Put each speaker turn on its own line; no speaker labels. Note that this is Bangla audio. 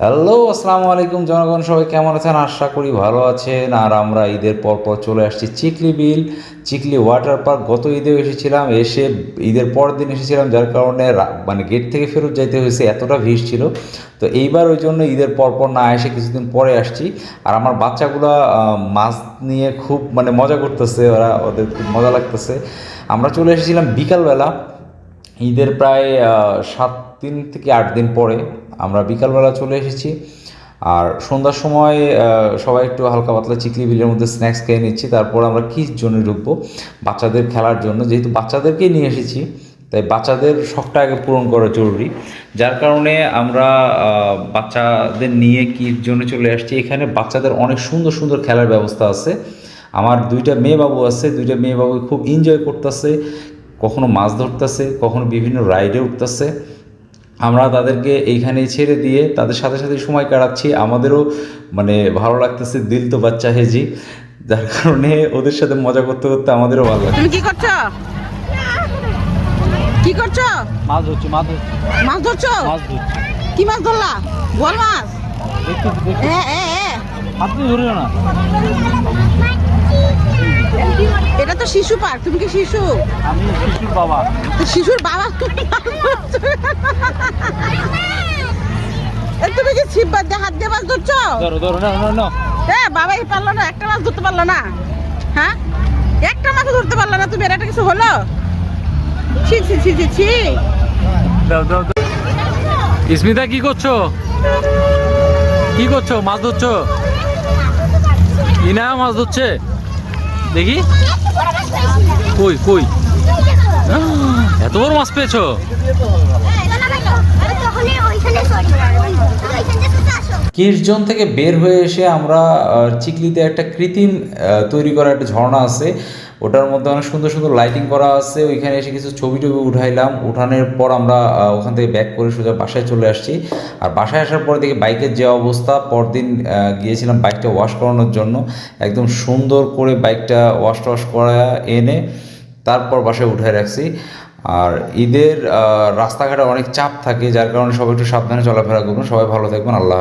হ্যালো, আসসালামু আলাইকুম জনগণ, সবাই কেমন আছেন? আশা করি ভালো আছেন। আর আমরা ঈদের পর চলে আসছি চিকলি বিল, চিকলি ওয়াটার পার্ক। গত ঈদেও এসেছিলাম, এসে ঈদের পরের দিন এসেছিলাম, যার কারণে মানে গেট থেকে ফেরত যাইতে হয়েছে, এতটা ভিড় ছিল। তো এইবার ওই জন্য ঈদের পর না এসে কিছুদিন পরে আসছি। আর আমার বাচ্চাগুলো মাছ নিয়ে খুব মানে মজা করতেছে, ওদের খুব মজা লাগতেছে। আমরা চলে এসেছিলাম বিকালবেলা, ঈদের প্রায় 7 দিন থেকে 8 দিন পরে আমরা বিকালবেলা চলে এসেছি। আর সন্ধ্যার সময় সবাই একটু হালকা পাতলা চিকলি বিলের মধ্যে স্ন্যাক্স খেয়ে নিচ্ছি। তারপর আমরা কিস জন্য ঢুকবো, বাচ্চাদের খেলার জন্য। যেহেতু বাচ্চাদেরকেই নিয়ে এসেছি, তাই বাচ্চাদের শখটা আগে পূরণ করা জরুরি। যার কারণে আমরা বাচ্চাদের নিয়ে কিস জন্য চলে আসছি। এখানে বাচ্চাদের অনেক সুন্দর সুন্দর খেলার ব্যবস্থা আছে। আমার 2টা মেয়ে বাবু আছে, 2টা মেয়ে বাবু খুব এনজয় করতেছে, কখনো মাছ ধরতেছে, কখনো বিভিন্ন রাইডে উঠতেছে। আমরা তাদেরকে এইখানেই ছেড়ে দিয়ে তাদের সাথে সাথে সময় কাটাচ্ছি। আমাদেরও মানে ভালো লাগতেছে, দিল তো বাচ্চা হেজি, যার কারণে ওদের সাথে মজা করতে করতে আমাদেরও ভালো লাগে।
তুমি কি করছো? কি করছো?
মাছ ধরছি।
মাছ ধরছো? কি মাছ ধরলা? বল মাছ।
আপনি ধরিও না।
এটা তো শিশু পার্ক, তুমি কি শিশু?
আমি শিশুর বাবা।
শিশুর বাবা তুমি তুমি কি ছিপ দিয়ে হাত দিয়ে মাছ ধরছো?
ধরো না।
বাবা এই পারলো না, একটা মাছ ধরতে পারলো না। হ্যাঁ, একটা মাছ ধরতে পারলো না তুমি, এটা কিছু হলো? ছি ছি ছি ছি ছি।
দাও। স্মিতা কি করছো? মাছ ধরছো? ইনা মাছ ধরছে, দেখি। কই এত বড় মাছ পেয়েছো?
কিশজন থেকে বের হয়ে এসে আমরা চিকলিতে একটা কৃত্রিম তৈরি করা একটা ঝর্ণা আছে, ওটার মধ্যে অনেক সুন্দর সুন্দর লাইটিং করা আছে। ওইখানে এসে কিছু ছবি টবি উঠাইলাম। উঠানোর পর আমরা ওখান থেকে ব্যাক করে সোজা বাসায় চলে আসছি। আর বাসায় আসার পর দেখি বাইকের যে অবস্থা, পরদিন গিয়েছিলাম বাইকটা ওয়াশ করানোর জন্য। একদম সুন্দর করে বাইকটা ওয়াশ করা এনে তারপর বাসায় উঠায় রাখছি। আর ঈদের রাস্তাঘাটে অনেক চাপ থাকে, যার কারণে সবাই একটু সাবধানে চলাফেরা করবেন। সবাই ভালো থাকবেন। আল্লাহ হাফেজ।